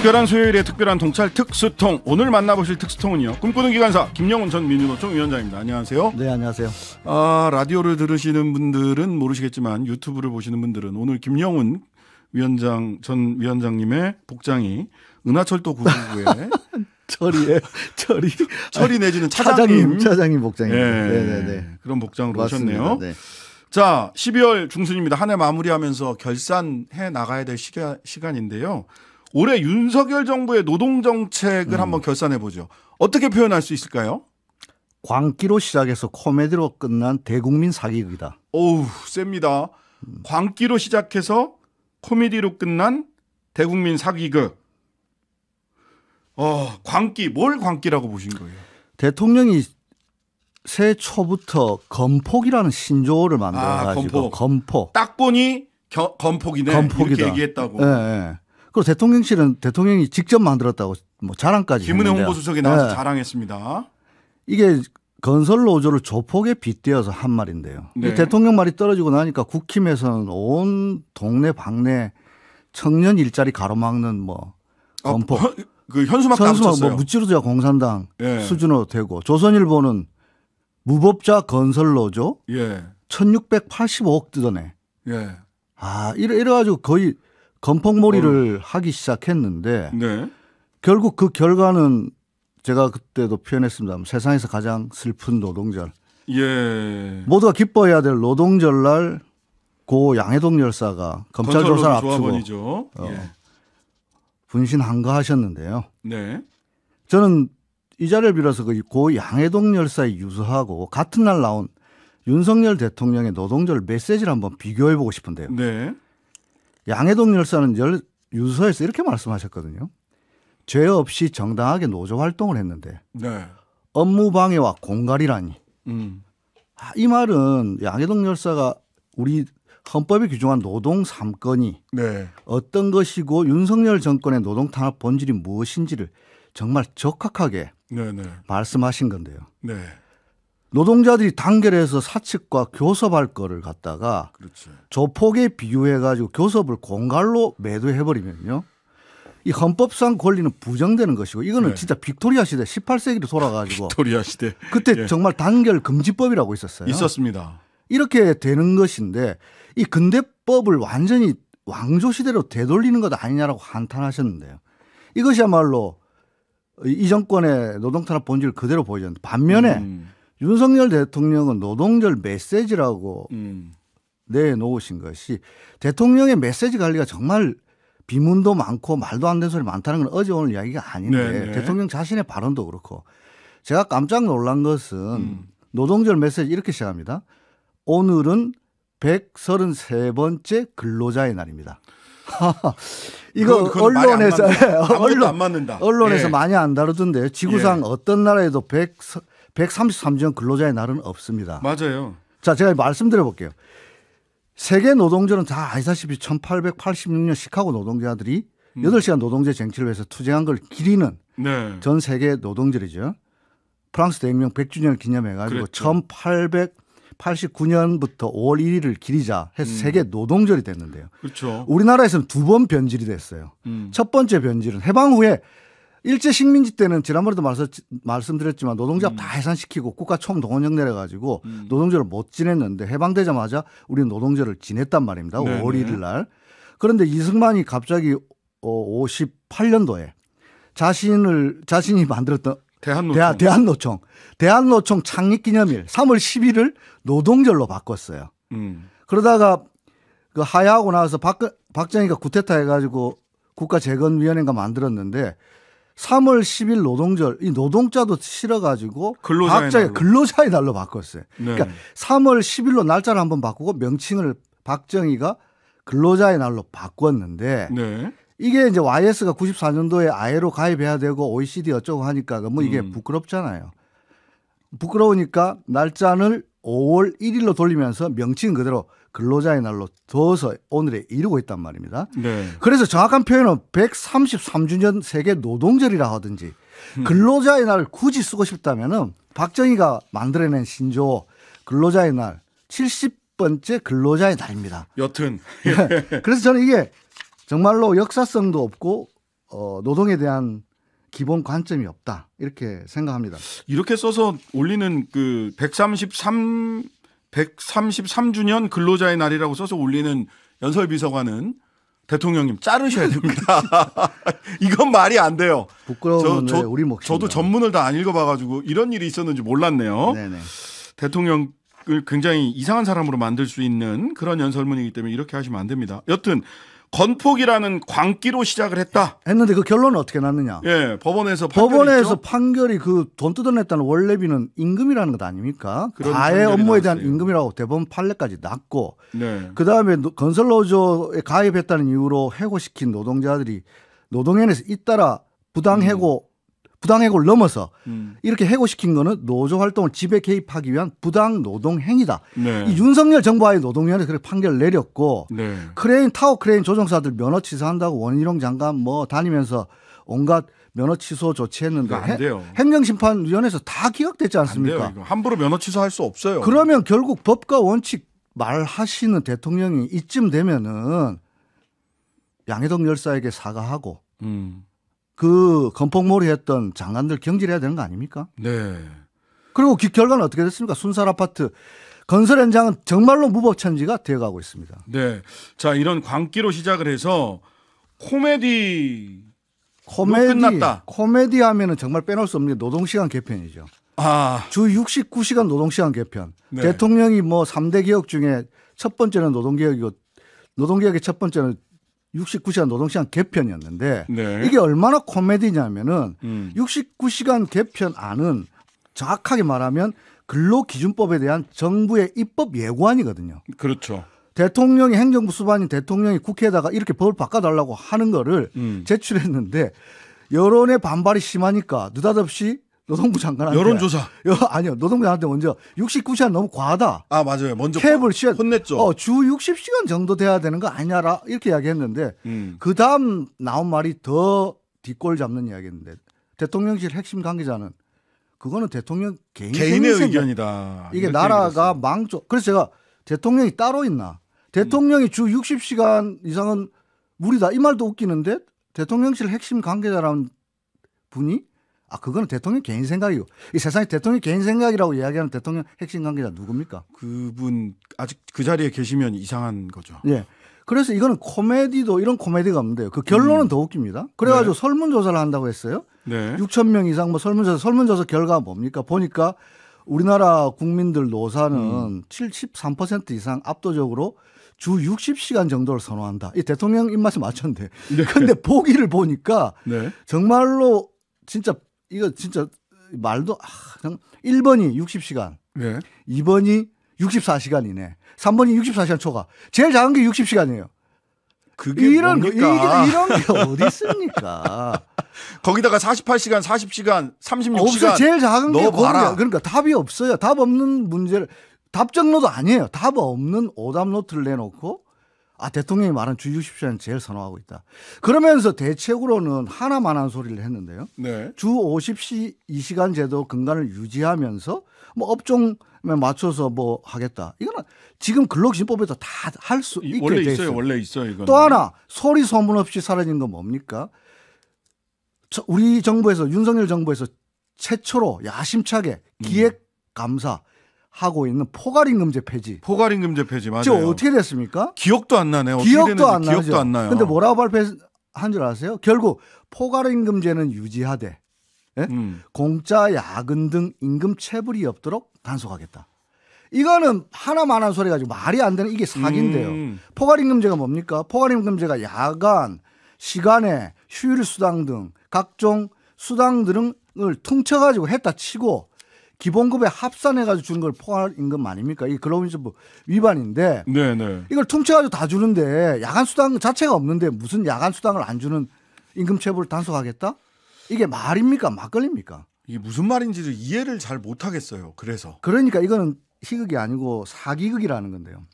특별한 수요일에 특별한 동찰 특수통. 오늘 만나보실 특수통은요, 꿈꾸는 기관사 김영훈 전 민주노총 위원장입니다. 안녕하세요. 네, 안녕하세요. 라디오를 들으시는 분들은 모르시겠지만 유튜브를 보시는 분들은 오늘 김영훈 위원장 전 위원장님의 복장이 은하철도 999에 철이 내지는 차장님 복장입니다. 네. 그런 복장으로 맞습니다. 오셨네요. 네. 자, 12월 중순입니다. 한 해 마무리하면서 결산해 나가야 될 시간인데요. 올해 윤석열 정부의 노동정책을 한번 결산해 보죠. 어떻게 표현할 수 있을까요? 광기로 시작해서 코미디로 끝난 대국민 사기극이다. 오우, 셉니다. 광기로 시작해서 코미디로 끝난 대국민 사기극. 광기, 뭘 광기라고 보신 거예요? 대통령이 새해 초부터 건폭이라는 신조어를 만들어가지고 건폭. 딱 보니 건폭이네. 건폭이다. 이렇게 얘기했다고. 네. 그리고 대통령실은 대통령이 직접 만들었다고 뭐 자랑까지 김은혜 했는데요. 홍보수석이 나와서 네. 자랑했습니다. 이게 건설 노조를 조폭에 빗대어서 한 말인데요. 네. 대통령 말이 떨어지고 나니까 국힘에서는 온 동네 방네 청년 일자리 가로막는 뭐 건폭, 그 현수막도 안 붙였어요. 뭐 무찌르자 공산당 예. 수준으로 되고, 조선일보는 무법자 건설 노조 1685억 뜯어내. 예. 이래가지고 거의 건폭몰이를 하기 시작했는데, 네. 결국 그 결과는 제가 그때도 표현했습니다. 세상에서 가장 슬픈 노동절. 예. 모두가 기뻐해야 될 노동절날 고 양해동 열사가 검찰 조사를 앞두고 분신 한가하셨는데요. 네. 저는 이 자리를 빌어서 고 양해동 열사의 유서하고 같은 날 나온 윤석열 대통령의 노동절 메시지를 한번 비교해 보고 싶은데요. 네. 양해동 열사는 유서에서 이렇게 말씀하셨거든요. 죄 없이 정당하게 노조 활동을 했는데 네. 업무 방해와 공갈이라니. 이 말은 양해동 열사가 우리 헌법에 규정한 노동 3건이 네. 어떤 것이고 윤석열 정권의 노동 탄압 본질이 무엇인지를 정말 적확하게 말씀하신 건데요. 네. 노동자들이 단결해서 사측과 교섭할 거를 갖다가 조폭에 비유해가지고 교섭을 공갈로 매도해버리면요, 이 헌법상 권리는 부정되는 것이고, 이거는 진짜 빅토리아 시대 18세기로 돌아가지고 빅토리아 시대 그때 정말 단결 금지법이라고 있었어요. 있었습니다. 이렇게 되는 것인데 이 근대법을 완전히 왕조 시대로 되돌리는 것 아니냐라고 한탄하셨는데요. 이것이야말로 이 정권의 노동탄압 본질을 그대로 보여줬는데, 반면에 윤석열 대통령은 노동절 메시지라고 내놓으신 것이, 대통령의 메시지 관리가 정말 비문도 많고 말도 안 되는 소리 많다는 건 어제 오늘 이야기가 아닌데, 대통령 자신의 발언도 그렇고, 제가 깜짝 놀란 것은 노동절 메시지 이렇게 시작합니다. 오늘은 133번째 근로자의 날입니다. 이거 언론에서 안 맞는다. 언론에서 많이 안 다루던데, 지구상 어떤 나라에도 133년 근로자의 날은 없습니다. 맞아요. 자, 제가 말씀드려 볼게요. 세계 노동절은 다 아시다시피 1886년 시카고 노동자들이 8시간 노동제 쟁취를 위해서 투쟁한 걸 기리는 전 세계 노동절이죠. 프랑스 대혁명 100주년을 기념해가지고 1889년부터 5월 1일을 기리자 해서 세계 노동절이 됐는데요. 그렇죠. 우리나라에서는 2번 변질이 됐어요. 첫 번째 변질은 해방 후에 일제 식민지 때는 지난번에도 말씀드렸지만 노동자 다 해산시키고 국가 총동원령 내려가지고 노동절을 못 지냈는데, 해방되자마자 우리는 노동절을 지냈단 말입니다. 5월 1일 날. 그런데 이승만이 갑자기 58년도에 자신이 만들었던 대한노총 창립기념일 3월 10일을 노동절로 바꿨어요. 그러다가 그 하야하고 나서 박정희가 쿠데타 해가지고 국가재건위원회가 만들었는데, 3월 10일 노동절, 이 노동자도 싫어가지고 근로자의 날로 바꿨어요. 그러니까 3월 10일로 날짜를 한번 바꾸고 명칭을 박정희가 근로자의 날로 바꿨는데, 이게 이제 YS가 94년도에 아예로 가입해야 되고 OECD 어쩌고 하니까 뭐 이게 부끄럽잖아요. 부끄러우니까 날짜를 5월 1일로 돌리면서 명칭 그대로 근로자의 날로 둬서 오늘에 이르고 있단 말입니다. 그래서 정확한 표현은 133주년 세계 노동절이라 하든지, 근로자의 날을 굳이 쓰고 싶다면은 박정희가 만들어낸 신조어 근로자의 날 70번째 근로자의 날입니다. 여튼. 그래서 저는 이게 정말로 역사성도 없고 노동에 대한 기본 관점이 없다 이렇게 생각합니다. 이렇게 써서 올리는 그 133주년 근로자의 날이라고 써서 올리는 연설비서관은 대통령님 자르셔야 됩니다. 이건 말이 안 돼요. 부끄러운 우리 몫입니다. 저도 전문을 다 안 읽어봐가지고 이런 일이 있었는지 몰랐네요. 네네. 대통령을 굉장히 이상한 사람으로 만들 수 있는 그런 연설문이기 때문에 이렇게 하시면 안 됩니다. 여튼 건폭이라는 광기로 시작을 했는데 그 결론은 어떻게 났느냐? 예, 법원에서 판결이 그 돈 뜯어냈다는 원래비는 임금이라는 것 아닙니까? 가해 업무에 대한 임금이라고 대법원 판례까지 났고, 네. 그 다음에 건설노조에 가입했다는 이유로 해고시킨 노동자들이 노동위원회에서 잇따라 부당해고를 넘어서 이렇게 해고시킨 거는 노조 활동을 지배 개입하기 위한 부당 노동 행위다. 네. 이 윤석열 정부와의 노동위원회 그렇게 판결을 내렸고 네. 타워 크레인 조종사들 면허 취소한다고 원희룡 장관 뭐 다니면서 온갖 면허 취소 조치했는데 안 돼요. 행정심판위원회에서 다 기각됐지 않습니까? 안 돼요, 함부로 면허 취소할 수 없어요. 그러면 결국 법과 원칙 말하시는 대통령이 이쯤 되면은 양해동 열사에게 사과하고 그 건폭몰이 했던 장관들 경질해야 되는 거 아닙니까? 네. 그리고 결과는 어떻게 됐습니까? 순살 아파트 건설 현장은 정말로 무법천지가 되어가고 있습니다. 네. 자, 이런 광기로 시작을 해서 코미디 끝났다. 코미디 하면은 정말 빼놓을 수 없는 게 노동시간 개편이죠. 주 69시간 노동시간 개편. 네. 대통령이 뭐 3대 개혁 중에 첫 번째는 노동개혁이고 노동개혁의 첫 번째는 69시간 노동시간 개편이었는데 네. 이게 얼마나 코미디냐면은 69시간 개편안은 정확하게 말하면 근로기준법에 대한 정부의 입법 예고안이거든요. 그렇죠. 대통령이 행정부 수반인 대통령이 국회에다가 이렇게 법을 바꿔달라고 하는 거를 제출했는데 여론의 반발이 심하니까 느닷없이 노동부 장관한테 여론조사. 아니요. 노동부 장관한테 먼저 69시간 너무 과하다. 맞아요. 먼저 캡을 혼냈죠. 주 60시간 정도 돼야 되는 거 아니냐라 이렇게 이야기했는데 그 다음 나온 말이 더 뒷골 잡는 이야기였는데 대통령실 핵심 관계자는 그거는 대통령 개인의 의견이다. 이게 나라가 망조. 그래서 제가 대통령이 따로 있나? 대통령이 주 60시간 이상은 무리다. 이 말도 웃기는데 대통령실 핵심 관계자라는 분이 그거는 대통령 개인 생각이고 이 세상에 대통령 개인 생각이라고 이야기하는 대통령 핵심 관계자 누굽니까? 그분 아직 그 자리에 계시면 이상한 거죠. 예. 그래서 이거는 코미디도 이런 코미디가 없는데요. 그 결론은 더 웃깁니다. 그래가지고 설문조사를 한다고 했어요. 네. 6천 명 이상 뭐 설문조사 결과가 뭡니까? 보니까 우리나라 국민들 노사는 73% 이상 압도적으로 주 60시간 정도를 선호한다. 이 대통령 입맛에 맞췄는데. 그런데 보기를 보니까 정말로 진짜 이거 진짜 말도 1번이 60시간, 2번이 64시간이네. 3번이 64시간 초과. 제일 작은 게 60시간이에요. 그게 이런 뭡니까? 이런 게 어디 있습니까? 거기다가 48시간, 40시간, 36시간 제일 작은 게 넣어봐라. 그러니까 답이 없어요. 답 없는 문제를 답정로도 아니에요. 답 없는 오답 노트를 내놓고 대통령이 말한 주 60시간 제일 선호하고 있다. 그러면서 대책으로는 하나만 한 소리를 했는데요. 네. 주 52시간 제도 근간을 유지하면서 뭐 업종에 맞춰서 뭐 하겠다. 이거는 지금 근로기준법에도 다 할 수 있게 원래 돼 있어요. 원래 있어요. 이거는. 또 하나 소리 소문 없이 사라진 건 뭡니까? 우리 정부에서 윤석열 정부에서 최초로 야심차게 기획 감사 하고 있는 포괄임금제 폐지. 포괄임금제 폐지 맞아요. 지금 어떻게 됐습니까? 기억도 안 나네요. 기억도 안 나죠. 기억도 안 나요. 근데 뭐라고 발표한 줄 아세요? 결국 포괄임금제는 유지하되 공짜 야근 등 임금 체불이 없도록 단속하겠다. 이거는 하나만 한 소리 가지고 말이 안 되는 이게 사기인데요. 포괄임금제가 뭡니까? 포괄임금제가 야간, 시간에 휴일 수당 등 각종 수당 등을 퉁쳐가지고 했다 치고 기본급에 합산해가지고 주는 걸 포괄임금 아닙니까? 이게 근로기준법 위반인데 네네. 이걸 퉁쳐가지고 다 주는데 야간 수당 자체가 없는데 무슨 야간 수당을 안 주는 임금 체불을 단속하겠다? 이게 말입니까? 막걸리입니까? 이게 무슨 말인지를 이해를 잘 못하겠어요. 그러니까 이거는 희극이 아니고 사기극이라는 건데요.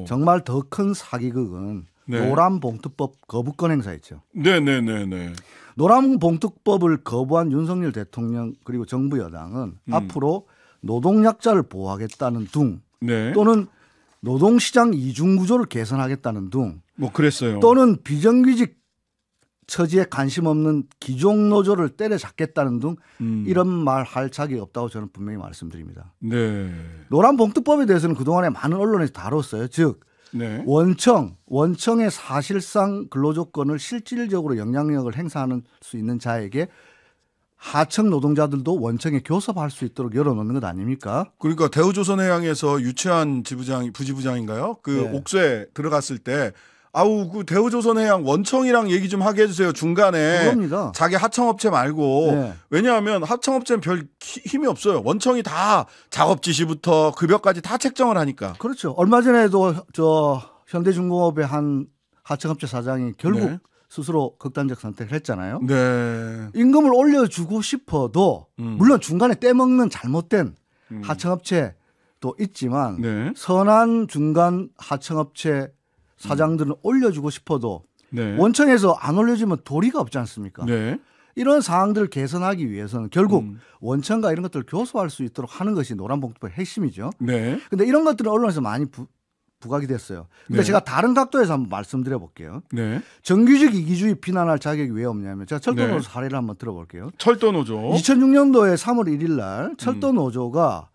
정말 더 큰 사기극은 노란봉투법 거부권 행사였죠. 네네네네. 노란봉투법을 거부한 윤석열 대통령 그리고 정부 여당은 앞으로 노동약자를 보호하겠다는 둥 또는 노동시장 이중구조를 개선하겠다는 둥 뭐 그랬어요. 또는 비정규직 처지에 관심 없는 기종 노조를 때려잡겠다는 등 이런 말 할 자격이 없다고 저는 분명히 말씀드립니다. 네. 노란봉투법에 대해서는 그동안에 많은 언론에서 다뤘어요. 즉 네. 원청의 사실상 근로조건을 실질적으로 영향력을 행사하는 수 있는 자에게 하청 노동자들도 원청에 교섭할 수 있도록 열어놓는 것 아닙니까? 그러니까 대우조선해양에서 유치한 부지부장인가요? 그 네. 옥수에 들어갔을 때 아우 그 대우조선해양 원청이랑 얘기 좀 하게 해주세요. 중간에 그겁니다. 자기 하청업체 말고 네. 왜냐하면 하청업체는 별 힘이 없어요. 원청이 다 작업 지시부터 급여까지 다 책정을 하니까. 그렇죠. 얼마 전에도 저 현대중공업의 한 하청업체 사장이 결국 네. 스스로 극단적 선택을 했잖아요. 네. 임금을 올려주고 싶어도 물론 중간에 떼먹는 잘못된 하청업체도 있지만 네. 선한 중간 하청업체 사장들은 올려주고 싶어도 네. 원청에서 안 올려주면 도리가 없지 않습니까? 네. 이런 사항들을 개선하기 위해서는 결국 원청과 이런 것들을 교섭할 수 있도록 하는 것이 노란봉투법의 핵심이죠. 네. 근데 이런 것들은 언론에서 많이 부각이 됐어요. 근데 네. 제가 다른 각도에서 한번 말씀드려 볼게요. 네. 정규직 이기주의 비난할 자격이 왜 없냐면 제가 철도노조 네. 사례를 한번 들어볼게요. 철도노조. 2006년도에 3월 1일 날 철도노조가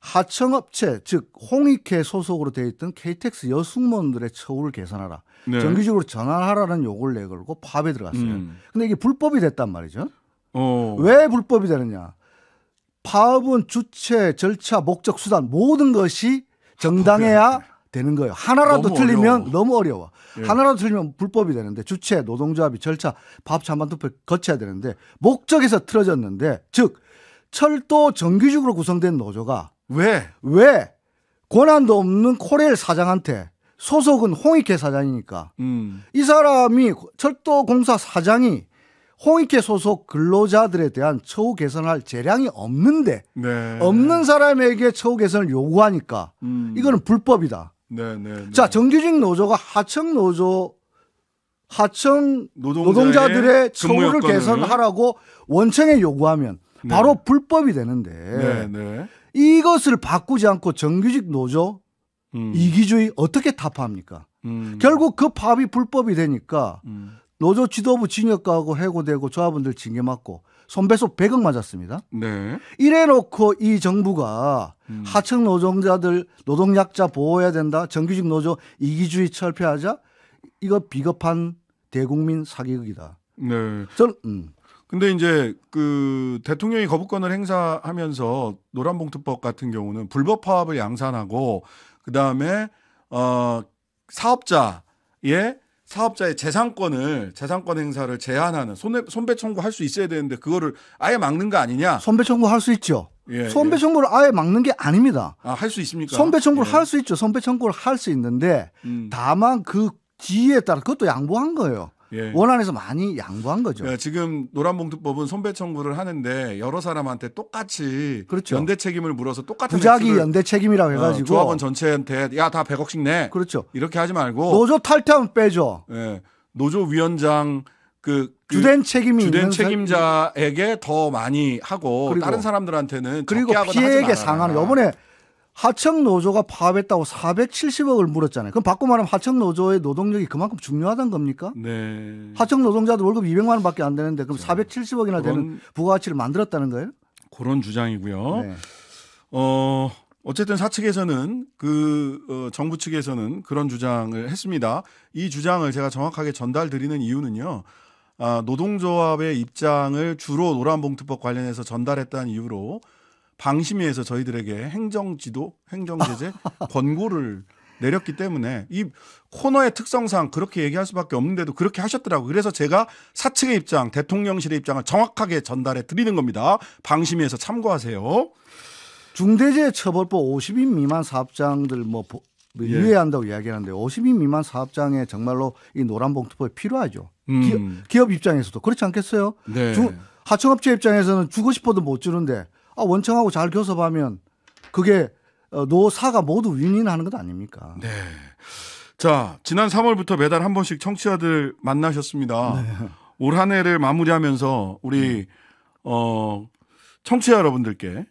하청업체 즉 홍익회 소속으로 되어 있던 KTX 여승무원들의 처우를 개선하라. 네. 정규직으로 전환하라는 요구를 내걸고 파업에 들어갔어요. 근데 이게 불법이 됐단 말이죠. 왜 불법이 되느냐. 파업은 주체, 절차, 목적, 수단 모든 것이 정당해야 되는 거예요. 하나라도 너무 틀리면 어려워. 너무 어려워. 예. 하나라도 틀리면 불법이 되는데 주체, 노동조합이 절차, 파업 찬반 투표를 거쳐야 되는데 목적에서 틀어졌는데 즉 철도 정규직으로 구성된 노조가 왜 권한도 없는 코레일 사장한테 소속은 홍익회 사장이니까 이 사람이 철도공사 사장이 홍익회 소속 근로자들에 대한 처우 개선할 재량이 없는데 네. 없는 사람에게 처우 개선을 요구하니까 이거는 불법이다. 네. 네. 자, 정규직 노조가 하청 노동자들의 처우를 개선하라고 원청에 요구하면 바로 불법이 되는데 네. 이것을 바꾸지 않고 정규직 노조 이기주의 어떻게 타파합니까? 결국 그 파업이 불법이 되니까 노조 지도부 징역 가고 해고되고 조합원들 징계 맞고 손배소 100억 맞았습니다. 네. 이래놓고 이 정부가 하청 노동자들 노동약자 보호해야 된다. 정규직 노조 이기주의 철폐하자. 이거 비겁한 대국민 사기극이다. 네. 저는 근데 이제 그 대통령이 거부권을 행사하면서 노란봉투법 같은 경우는 불법 파업을 양산하고 그다음에 사업자의 재산권 행사를 제한하는 손배 청구할 수 있어야 되는데 그거를 아예 막는 거 아니냐? 손배 청구할 수 있죠. 예, 손배 청구를 아예 막는 게 아닙니다. 할 수 있습니까? 손배 청구를 예. 할 수 있죠. 손배 청구를 할 수 있는데 다만 그 지위에 따라 그것도 양보한 거예요. 예. 원안에서 많이 양보한 거죠. 예, 지금 노란봉투법은 손배 청구를 하는데 여러 사람한테 똑같이 그렇죠. 연대 책임을 물어서 똑같은 부작위 액수를 연대 책임이라고 해가지고 조합원 전체한테 야 다 100억씩 내. 그렇죠. 이렇게 하지 말고 노조 탈퇴하면 빼죠. 예, 노조 위원장 주된 책임이 주된 있는 책임자에게 더 많이 하고 그리고 다른 사람들한테는 그리고 적게 하거나 하지 피해액의 말아라. 상한을 이번에 하청 노조가 파업했다고 470억을 물었잖아요. 그럼 바꿔 말하면 하청 노조의 노동력이 그만큼 중요하다는 겁니까? 네. 하청 노동자도 월급 200만 원밖에 안 되는데 그럼 470억이나 되는 부가가치를 만들었다는 거예요? 그런 주장이고요. 네. 어쨌든 사측에서는 정부 측에서는 그런 주장을 했습니다. 이 주장을 제가 정확하게 전달드리는 이유는요. 노동조합의 입장을 주로 노란봉투법 관련해서 전달했다는 이유로 방심위에서 저희들에게 행정제재 권고를 내렸기 때문에 이 코너의 특성상 그렇게 얘기할 수밖에 없는데도 그렇게 하셨더라고요. 그래서 제가 사측의 입장, 대통령실의 입장을 정확하게 전달해 드리는 겁니다. 방심위에서 참고하세요. 중대재해처벌법 50인 미만 사업장들 유예한다고 이야기하는데 50인 미만 사업장에 정말로 이 노란봉투법이 필요하죠. 기업 입장에서도 그렇지 않겠어요? 네. 하청업체 입장에서는 주고 싶어도 못 주는데 원청하고 잘 교섭하면 그게 노사가 모두 윈윈하는 것 아닙니까? 네. 자, 지난 3월부터 매달 한 번씩 청취자들 만나셨습니다. 네. 올 한 해를 마무리하면서 우리 청취자 여러분들께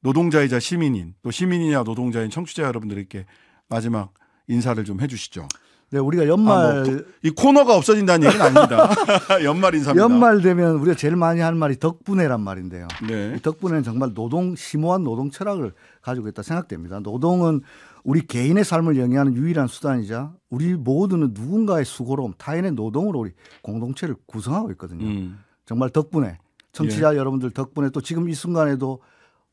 노동자이자 시민인 또 시민이냐 노동자인 청취자 여러분들께 마지막 인사를 좀 해주시죠. 네, 우리가 연말 이 코너가 없어진다는 얘기는 아닙니다. 연말 인사입니다. 연말 되면 우리가 제일 많이 하는 말이 덕분에란 말인데요. 네. 이 덕분에는 정말 심오한 노동 철학을 가지고 있다 생각됩니다. 노동은 우리 개인의 삶을 영위하는 유일한 수단이자 우리 모두는 누군가의 수고로 타인의 노동으로 우리 공동체를 구성하고 있거든요. 정말 덕분에 청취자 여러분들 덕분에 또 지금 이 순간에도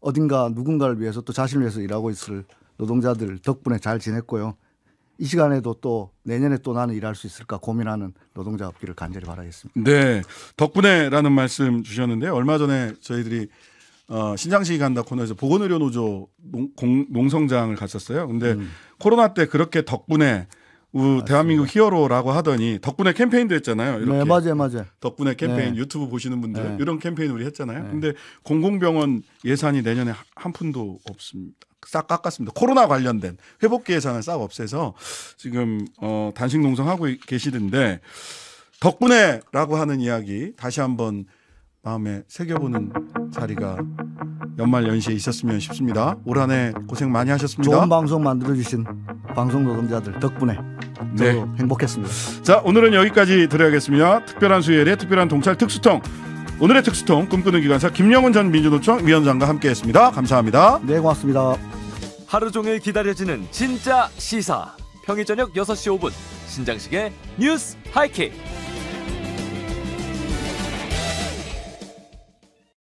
어딘가 누군가를 위해서 또 자신을 위해서 일하고 있을 노동자들 덕분에 잘 지냈고요. 이 시간에도 또 내년에 또 나는 일할 수 있을까 고민하는 노동자 없기를 간절히 바라겠습니다. 네, 덕분에라는 말씀 주셨는데요. 얼마 전에 저희들이 신장시기 간다 코너에서 보건의료노조 농성장을 갔었어요. 근데 코로나 때 그렇게 덕분에 대한민국 히어로라고 하더니 덕분에 캠페인도 했잖아요. 이렇게. 네, 맞아요. 덕분에 캠페인 네. 유튜브 보시는 분들 네. 이런 캠페인 우리 했잖아요. 네. 근데 공공병원 예산이 내년에 한 푼도 없습니다. 싹 깎았습니다. 코로나 관련된 회복기 예산을 싹 없애서 지금 단식 농성하고 계시던데 덕분에라고 하는 이야기 다시 한번 마음에 새겨보는 자리가 연말 연시에 있었으면 싶습니다. 올 한 해 고생 많이 하셨습니다. 좋은 방송 만들어주신 방송 노동자들 덕분에 네. 저도 행복했습니다. 자, 오늘은 여기까지 드려야겠습니다. 특별한 수요일에 특별한 동찰 특수통, 오늘의 특수통 꿈꾸는 기관사 김영훈 전 민주노총 위원장과 함께했습니다. 감사합니다. 네, 고맙습니다. 하루 종일 기다려지는 진짜 시사. 평일 저녁 6시 5분 신장식의 뉴스 하이킥.